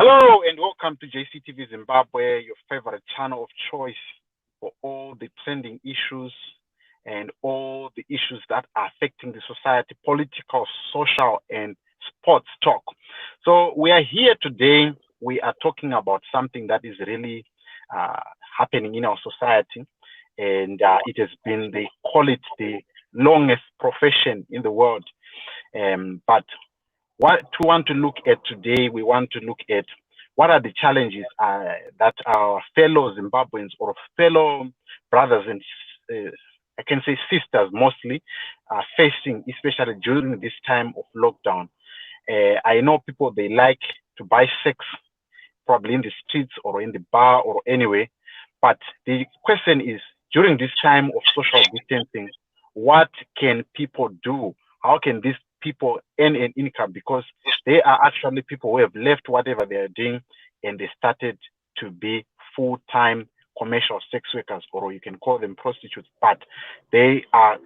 Hello and welcome to JCTV Zimbabwe, your favorite channel of choice for all the trending issues and all the issues that are affecting the society, political, social, and sports talk. So we are here today. We are talking about something that is really happening in our society, and it has been, they call it the longest profession in the world. But what we want to look at today, we want to look at what are the challenges that our fellow Zimbabweans or fellow brothers and I can say sisters mostly are facing, especially during this time of lockdown. I know people, they like to buy sex probably in the streets or in the bar or anywhere. But the question is, during this time of social distancing, what can people do? How can these people earn an income? Because they are actually people who have left whatever they are doing and they started to be full-time commercial sex workers, or you can call them prostitutes, but they are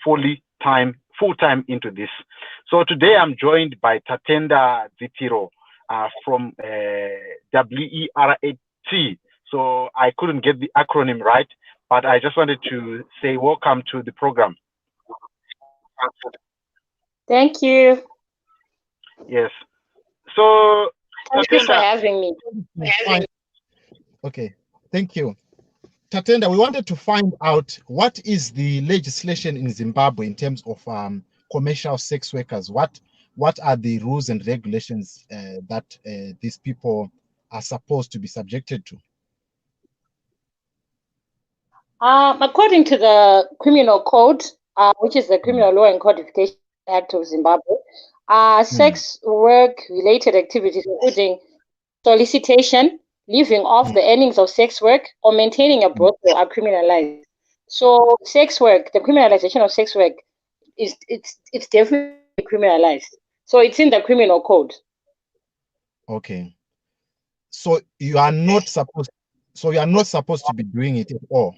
full-time into this. So today I'm joined by Tatenda Zitiro from WERAT. So I couldn't get the acronym right, but I just wanted to say welcome to the program. Thank you. Yes. So thank you for having me. Okay, thank you. Tatenda, we wanted to find out what is the legislation in Zimbabwe in terms of commercial sex workers. What are the rules and regulations that these people are supposed to be subjected to? According to the Criminal Code, which is the Criminal Law and Codification Act of Zimbabwe, sex work-related activities, including solicitation, living off the earnings of sex work, or maintaining a brothel, are criminalized. So, sex work, the criminalization of sex work, it's definitely criminalized. So, it's in the Criminal Code. Okay. So you are not supposed. So you are not supposed to be doing it at all.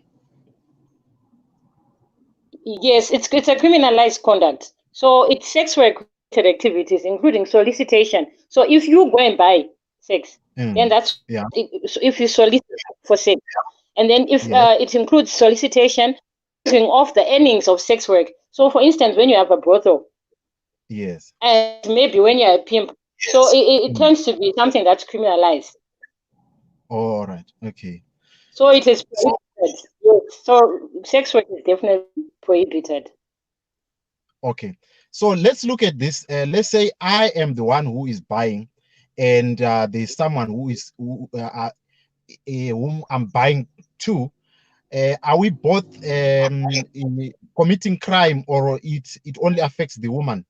Yes, it's a criminalized conduct. So it's sex work activities, including solicitation. So if you go and buy sex, then that's so if you solicit for sex, and then if it includes solicitation, living off the earnings of sex work. So for instance, when you have a brothel, yes, and maybe when you're a pimp, so it tends to be something that's criminalized. All right. Okay. So it is prohibited. Yes. So sex work is definitely prohibited. Okay. So let's look at this. Let's say I am the one who is buying, and there's someone whom I'm buying to. Are we both committing crime, or it only affects the woman?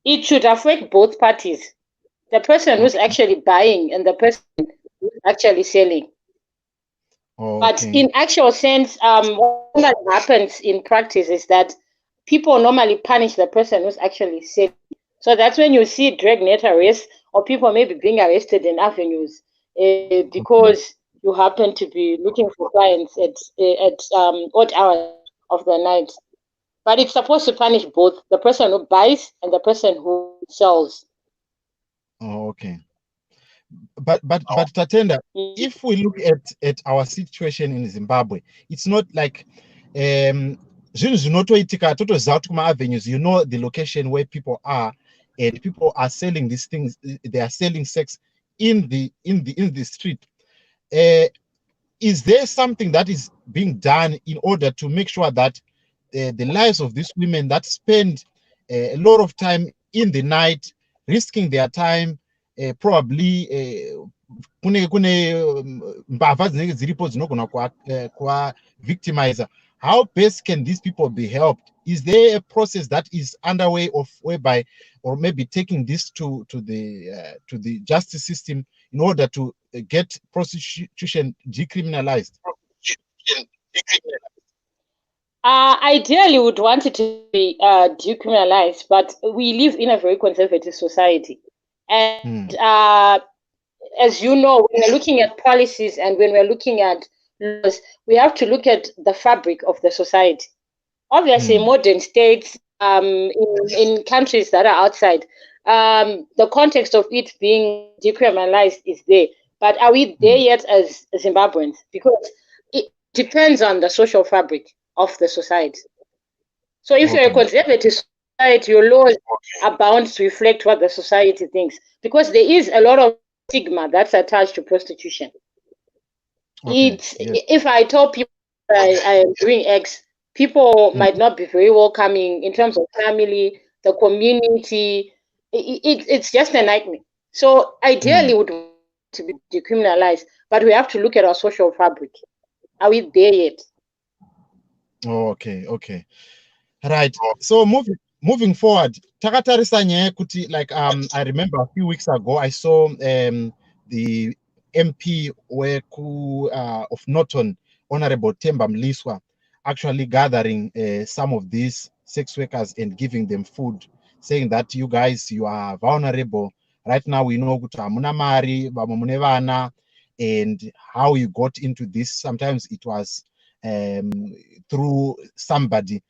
It should affect both parties. The person who's actually buying and the person who's actually selling. But in actual sense, what happens in practice is that people normally punish the person who's actually selling. So that's when you see dragnet arrests, or people maybe being arrested in avenues because you happen to be looking for clients at odd hours of the night. But it's supposed to punish both the person who buys and the person who sells. Oh, okay. But Tatenda, if we look at our situation in Zimbabwe, it's not like avenues, you know the location where people are, and people are selling these things. They are selling sex in the street. Is there something that is being done in order to make sure that the lives of these women that spend a lot of time in the night, risking their time, probably victimizer, how best can these people be helped? Is there a process that is underway of whereby, or maybe taking this to the justice system in order to get prostitution decriminalized? Ideally, would want it to be decriminalized, but we live in a very conservative society, and as you know, when we're looking at policies and when we're looking at laws, we have to look at the fabric of the society. Obviously, modern states, in countries that are outside, the context of it being decriminalized is there. But are we there yet as Zimbabweans? Because it depends on the social fabric of the society. So if you're a conservative society, your laws are bound to reflect what the society thinks, because there is a lot of stigma that's attached to prostitution. If I tell people I am doing X, people might not be very welcoming in terms of family, the community. It's just a nightmare. So ideally, would want to be decriminalized, but we have to look at our social fabric. Are we there yet? Okay. Right. So moving forward, takatarisa nyaya kuti, like, I remember a few weeks ago I saw the MP of Norton, Honorable Themba Mliswa, actually gathering some of these sex workers and giving them food, saying that you guys, you are vulnerable. Right now we know kuti hamuna mari, vamwe mune vana, and how you got into this. Sometimes it was through somebody.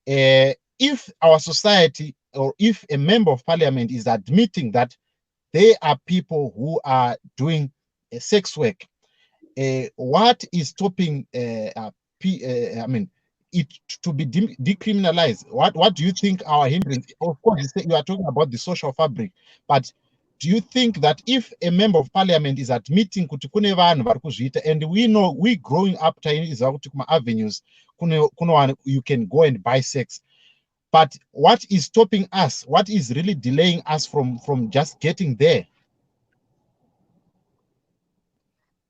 If our society, or if a member of parliament is admitting that they are people who are doing sex work, what is stopping it to be decriminalized? What do you think our hindrance? Of course, you are talking about the social fabric, but do you think that if a member of parliament is admitting kuti kune vanhu vari kuzviita, and we know, we growing up taiziva kuti kuma avenues you can go and buy sex, but what is stopping us? What is really delaying us from just getting there?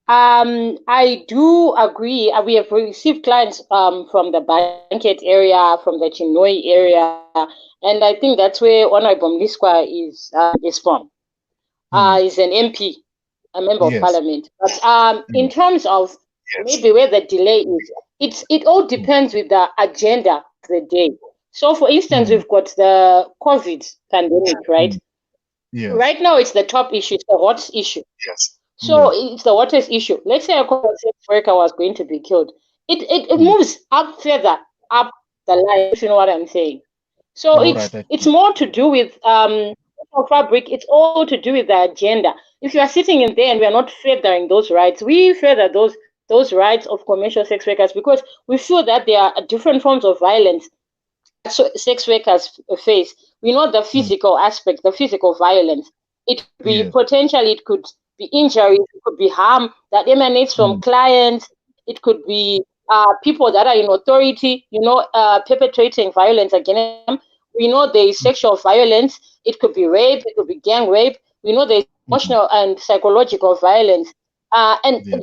I do agree. We have received clients from the Blanket area, from the Chinoi area, and I think that's where Honorable Mliswa is from. He's an MP, a member of parliament. But in terms of maybe where the delay is, it all depends with the agenda of the day. So, for instance, we've got the COVID pandemic, right? Right now, it's the top issue, it's the hot issue. So it's the hottest issue. Let's say a sex worker was going to be killed. It moves up further up the line, if you know what I'm saying. So it's more to do with fabric. It's all to do with the agenda. If you are sitting in there and we are not furthering those rights, we further those rights of commercial sex workers, because we feel that there are different forms of violence sex workers face. We know the physical aspect, the physical violence. It could be potentially, it could be injuries, it could be harm that emanates from clients. It could be people that are in authority, perpetrating violence against them. We know there is sexual violence. It could be rape. It could be gang rape. We know there is emotional and psychological violence.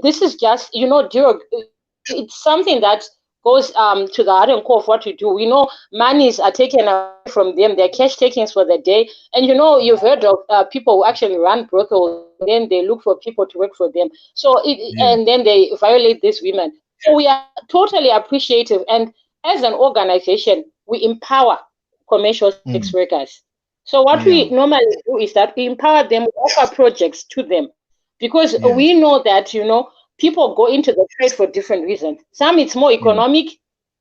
This is just, it's something that goes to the heart and core of what we do. We know monies are taken away from them. They're cash takings for the day. And you've heard of people who actually run brothels, and then they look for people to work for them. So and then they violate these women. So we are totally appreciative. And as an organization, we empower commercial sex workers. So what we normally do is that we empower them, we offer projects to them, because we know that, people go into the trade for different reasons. Some it's more economic.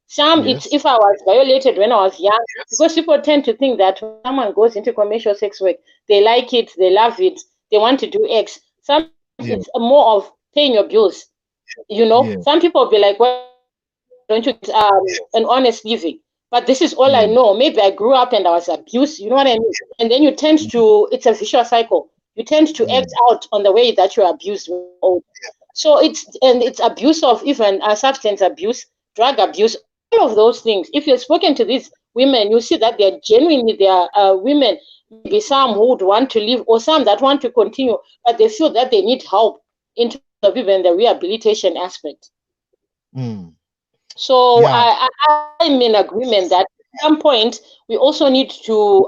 Some it's if I was violated when I was young, because people tend to think that when someone goes into commercial sex work, they like it, they love it, they want to do X. Some it's more of paying your bills. Some people be like, well, don't you get an honest living? But this is all I know. Maybe I grew up and I was abused. You know what I mean? And then you tend to, it's a vicious cycle. You tend to act out on the way that you're abused. So it's abuse of even substance abuse, drug abuse, all of those things. If you've spoken to these women, you see that they're genuinely, they are women, maybe some who would want to leave or some that want to continue, but they feel that they need help in terms of even the rehabilitation aspect. So I'm in agreement that at some point we also need to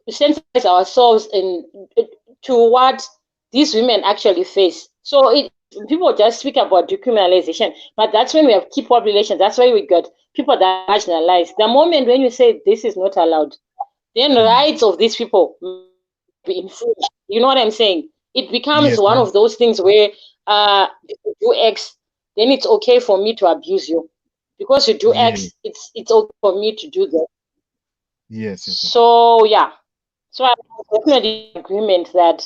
sensitize ourselves to what these women actually face. So people just speak about decriminalization, but that's when we have key populations. That's why we got people that are marginalized. The moment when you say this is not allowed, then the rights of these people be infringed. You know what I'm saying? It becomes one of those things where you do X, then it's okay for me to abuse you. Because you do X, it's okay for me to do that. Yes. So So I'm definitely in agreement that,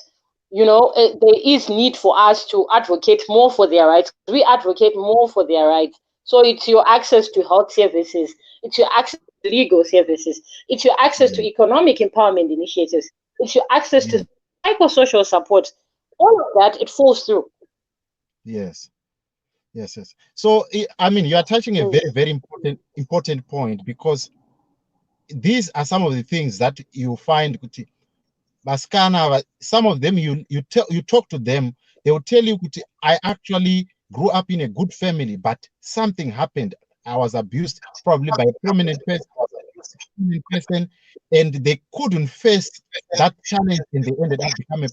there is need for us to advocate more for their rights. We advocate more for their rights. So it's your access to health services, it's your access to legal services, it's your access to economic empowerment initiatives, it's your access to psychosocial support. All of that, it falls through. Yes. So, I mean, you are touching a very, very important point, because these are some of the things that you find. Baskana, some of them you talk to them, they will tell you, I actually grew up in a good family, but something happened. I was abused probably by a prominent person, and they couldn't face that challenge, and they ended up becoming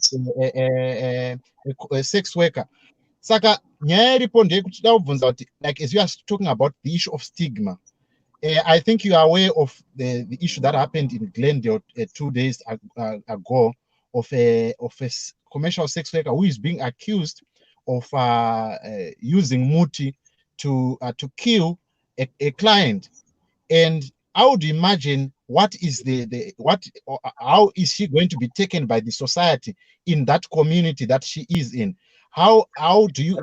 a sex worker. Saka nyaya iripo ndeyekuti toda kubvunza kuti, like, as you are talking about the issue of stigma, I think you are aware of the issue that happened in Glendale 2 days ago of a commercial sex worker who is being accused of using muti to kill a client. And I would imagine, what is how is she going to be taken by the society in that community that she is in? How do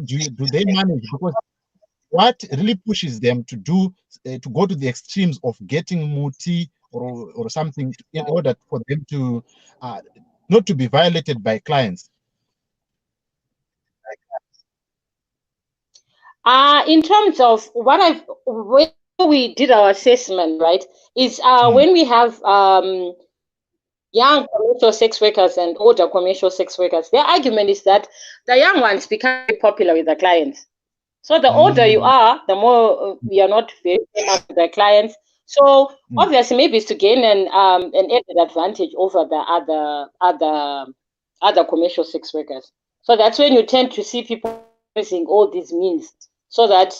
they manage? Because what really pushes them to do to go to the extremes of getting muti or something in order for them to not to be violated by clients? In terms of when we did our assessment, right, is when we have young commercial sex workers and older commercial sex workers, their argument is that the young ones become popular with the clients. So the older you are, the more you are not very famous with the clients. So obviously, maybe it's to gain an added advantage over the other commercial sex workers. So that's when you tend to see people using all these means, so that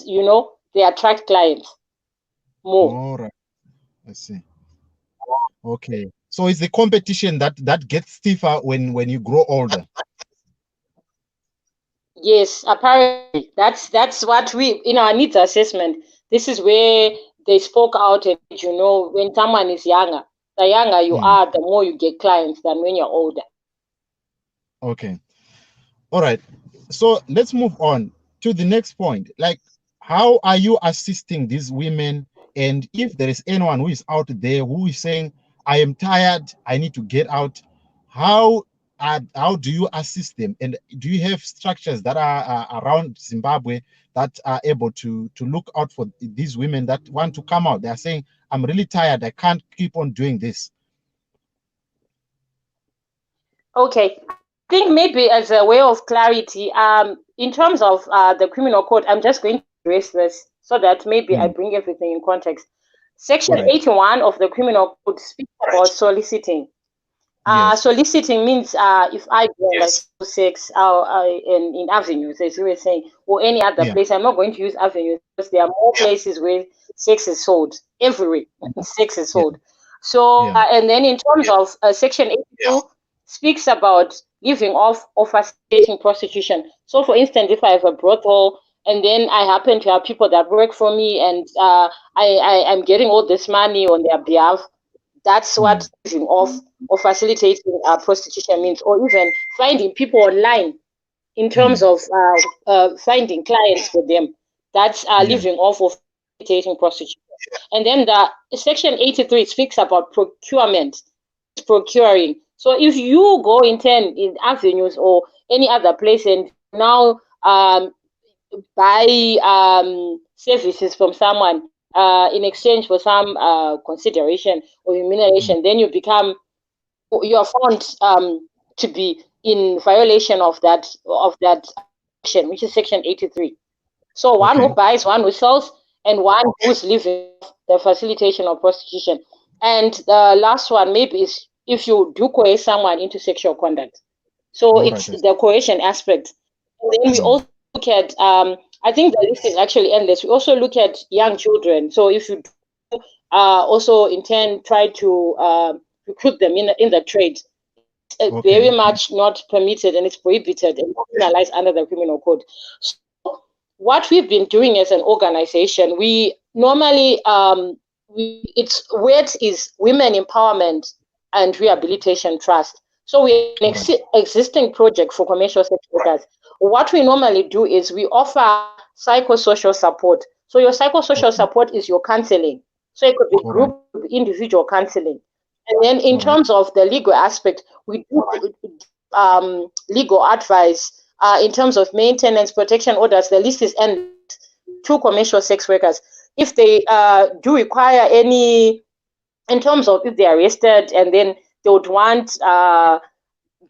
they attract clients more. All right, I see. Okay, so it's the competition that gets stiffer when you grow older. Yes, apparently that's what we, in our needs assessment, this is where they spoke out, and when someone is younger, the younger you are, the more you get clients than when you're older. Okay, all right, so let's move on to the next point. Like, how are you assisting these women? And if there is anyone who is out there who is saying, I am tired, I need to get out, how do you assist them? And do you have structures that are around Zimbabwe that are able to look out for these women that want to come out? They are saying, I'm really tired, I can't keep on doing this. Okay, I think maybe as a way of clarity, in terms of the criminal code, I'm just going to address this so that maybe I bring everything in context. Section 81 of the criminal code speaks about soliciting. Soliciting means if I go like sex in avenues, as you were saying, or any other place, I'm not going to use avenues because there are more places where sex is sold. Everywhere sex is sold. So and then in terms of Section 82 speaks about giving off or facilitating prostitution. So for instance, if I have a brothel and then I happen to have people that work for me, and I'm getting all this money on their behalf, that's what giving off or facilitating prostitution means, or even finding people online in terms of finding clients for them. That's living off or facilitating prostitution. And then the Section 83 speaks about procurement, procuring. So if you go in avenues or any other place and now buy services from someone in exchange for some consideration or remuneration, then you are found to be in violation of that section, which is Section 83. So one who buys, one who sells, and one who's living the facilitation of prostitution. And the last one maybe is if you do coerce someone into sexual conduct. So it's the coercion aspect. And then we also look at, I think the list is actually endless. We also look at young children. So if you do also in turn try to recruit them in the trade, it's very much not permitted, and it's prohibited and penalized under the criminal code. So what we've been doing as an organization, we normally its word is women empowerment and Rehabilitation Trust. So we have an existing project for commercial sex workers. What we normally do is we offer psychosocial support. So your psychosocial support is your counseling. So it could be group, individual counseling. And then in terms of the legal aspect, we do legal advice in terms of maintenance, protection orders. The list is endless to commercial sex workers. If they do require any, in terms of if they're arrested and then they would want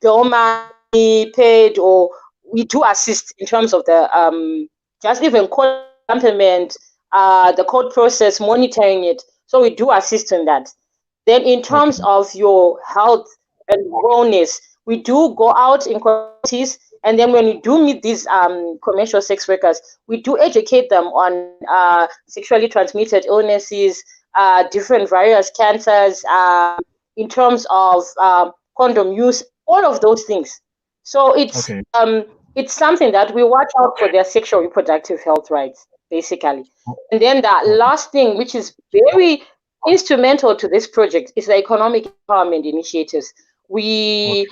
bail money paid, or we do assist in terms of the just even court accompaniment, the court process, monitoring it. So we do assist in that. Then in terms of your health and wellness, we do go out in communities, and then when we do meet these commercial sex workers, we do educate them on sexually transmitted illnesses, different various cancers, in terms of condom use, all of those things. So it's something that we watch out for their sexual reproductive health rights, basically. And then the last thing, which is very instrumental to this project, is the economic empowerment initiatives. We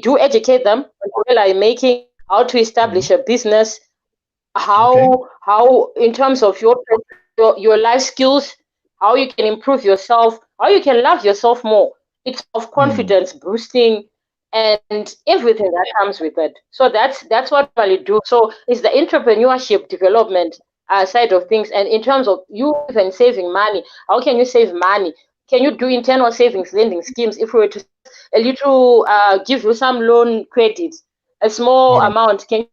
do educate them on making, how to establish a business, how in terms of your life skills, how you can improve yourself, how you can love yourself more. It's of confidence boosting and everything that comes with it. So that's what we do. So it's the entrepreneurship development side of things. And in terms of you even saving money, how can you save money? Can you do internal savings lending schemes? If we were to a little give you some loan credit, a small amount, can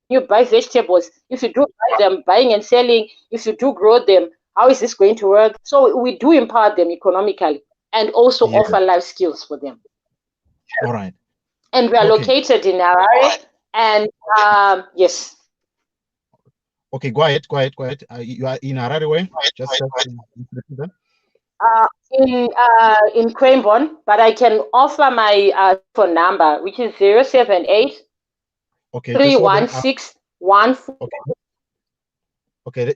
you buy vegetables? If you do buy them, buying and selling, if you do grow them, how is this going to work? So we do empower them economically and also offer life skills for them. All right. And we are located in Harare. And yes. Okay, go ahead. You are in Harare, where? Just repeat that. In Cranbourne, but I can offer my phone number, which is 078 316 14. Okay,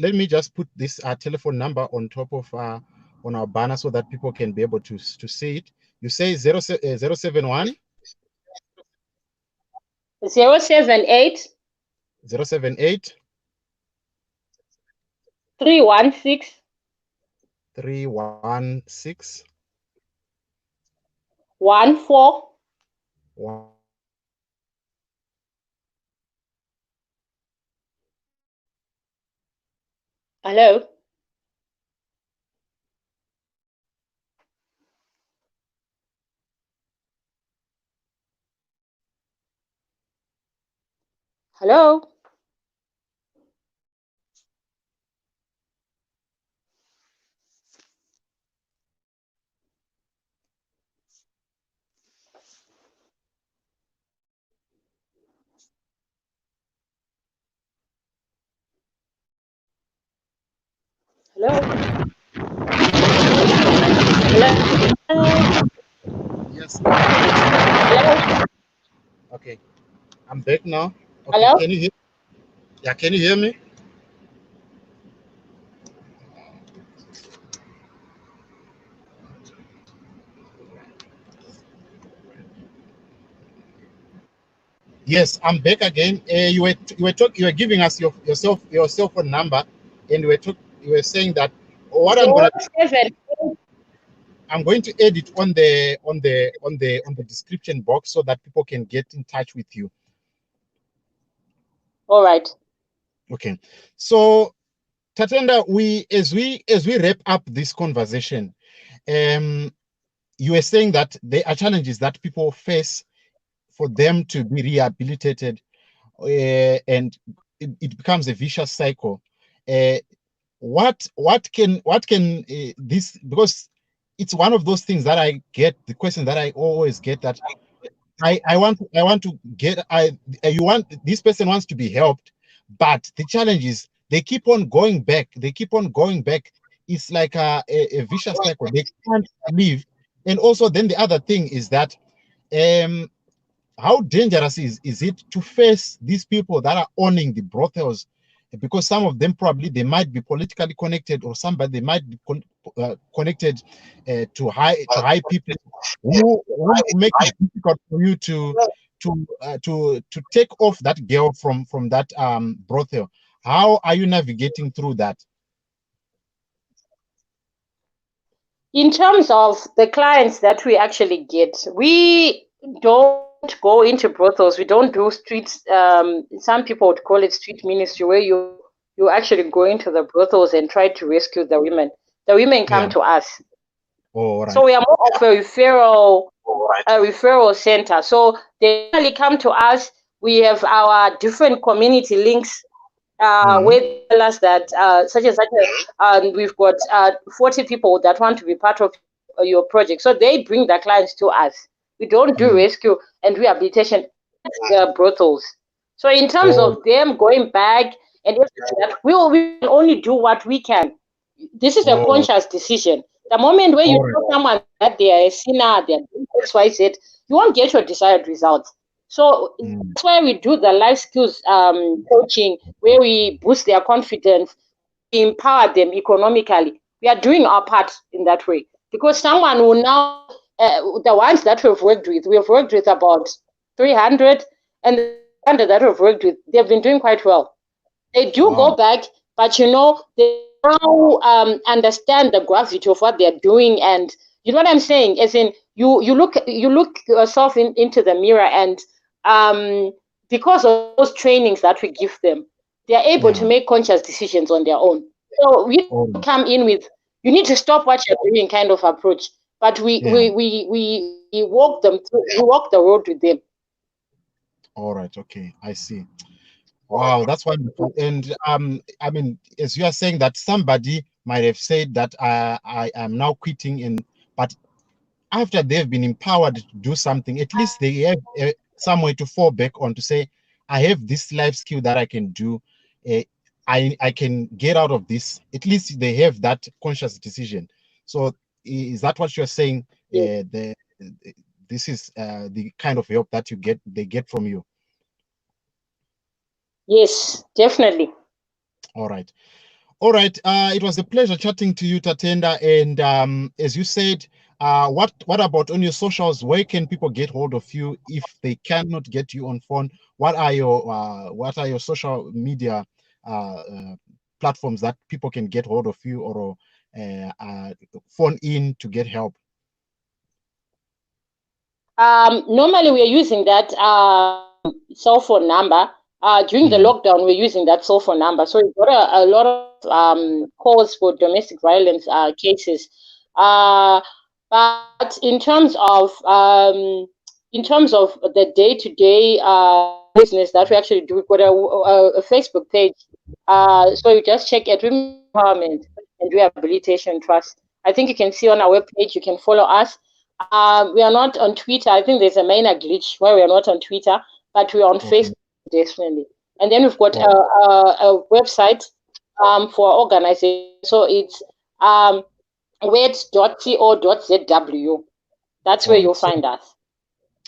let me just put this telephone number on top of on our banner so that people can be able to see it. You say 071 078 078 316 316 14. Hello. Hello. Hello. Hello. Yes. Hello. Okay, I'm back now. Okay. Hello. Can you hear? Yeah, can you hear me? Yes, I'm back again. You were giving us your cell phone number, and you were saying that what I'm going to add it on the description box so that people can get in touch with you. All right. Okay. So Tatenda, as we wrap up this conversation, you were saying that there are challenges that people face for them to be rehabilitated, and it becomes a vicious cycle. What can this, because it's one of those things that I get, the question that I always get, that I want to get, this person wants to be helped, but the challenge is they keep on going back. It's like a vicious cycle. They can't leave. And also then the other thing is that how dangerous is it to face these people that are owning the brothels because some of them probably they might be politically connected, or somebody they might be connected to high people who make it difficult for you to take off that girl from that brothel. How are you navigating through that? In terms of the clients that we actually get, we don't go into brothels. We don't do streets. Some people would call it street ministry, where you actually go into the brothels and try to rescue the women. The women come to us. Oh, right. So we are more of a referral center. So they only come to us. We have our different community links where they tell us that such and such we've got 40 people that want to be part of your project. So they bring the clients to us. We don't do rescue and rehabilitation at the brothels. So in terms of them going back and that, we can only do what we can. This is a conscious decision. The moment where you tell someone that they are a sinner, they are doing X, Y, Z, you won't get your desired results. So that's why we do the life skills coaching, where we boost their confidence, we empower them economically. We are doing our part in that way, because someone will now, the ones that we've worked with about 300, and the 100 that we've worked with, they've been doing quite well. They do go back, but you know, they now understand the gravity of what they're doing, and you know what I'm saying. As in, you look yourself into the mirror, and because of those trainings that we give them, they are able to make conscious decisions on their own. So we come in with, you need to stop what you're doing kind of approach, but we walk them through, we walk the road with them. All right. Okay, I see. Wow, that's wonderful. And I mean, as you are saying that somebody might have said that I am now quitting, but after they've been empowered to do something, at least they have somewhere to fall back on, to say, I have this life skill that I can do. I can get out of this. At least they have that conscious decision. So is that what you're saying? This is the kind of help that they get from you. Yes, definitely. All right. All right. It was a pleasure chatting to you, Tatenda. And as you said, what about on your socials? Where can people get hold of you if they cannot get you on phone? What are your social media platforms that people can get hold of you, or phone in to get help? Normally we are using that cell phone number. During the lockdown, we're using that cell phone number. So we've got a lot of calls for domestic violence cases. But in terms of the day-to-day business that we actually do, we've got a Facebook page. So you just check it, Women Empowerment and Rehabilitation Trust. I think you can see on our webpage. You can follow us. We are not on Twitter. I think there's a minor glitch where we are not on Twitter, but we're on Facebook, definitely. And then we've got a website for organization. So it's wet.co.zw. That's where you'll find us.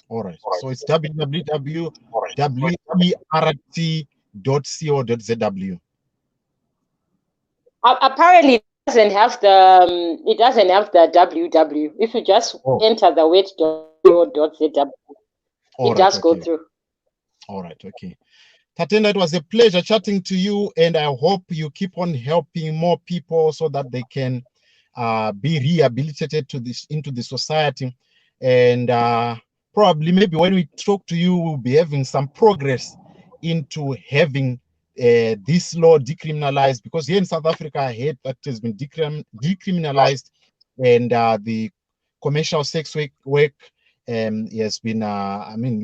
All right. So it's www.wert.co.zw. Apparently, it doesn't have the www. If you just enter the wet.co.zw, it does go through. All right. Okay. Tatenda, it was a pleasure chatting to you, and I hope you keep on helping more people so that they can be rehabilitated into the society. And probably maybe when we talk to you, we'll be having some progress into having this law decriminalized, because here in South Africa, I heard that has been decriminalized, and the commercial sex work has been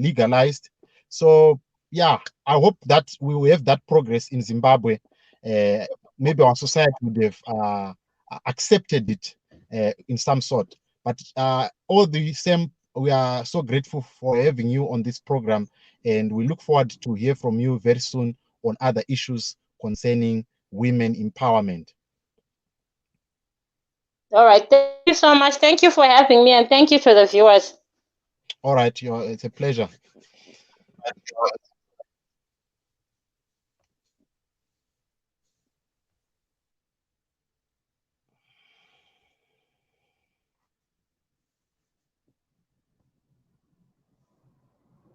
legalized. So yeah, I hope that we will have that progress in Zimbabwe. Maybe our society would have accepted it in some sort. But all the same, we are so grateful for having you on this program, and we look forward to hear from you very soon on other issues concerning women empowerment. All right. Thank you so much. Thank you for having me, and thank you to the viewers. All right. It's a pleasure.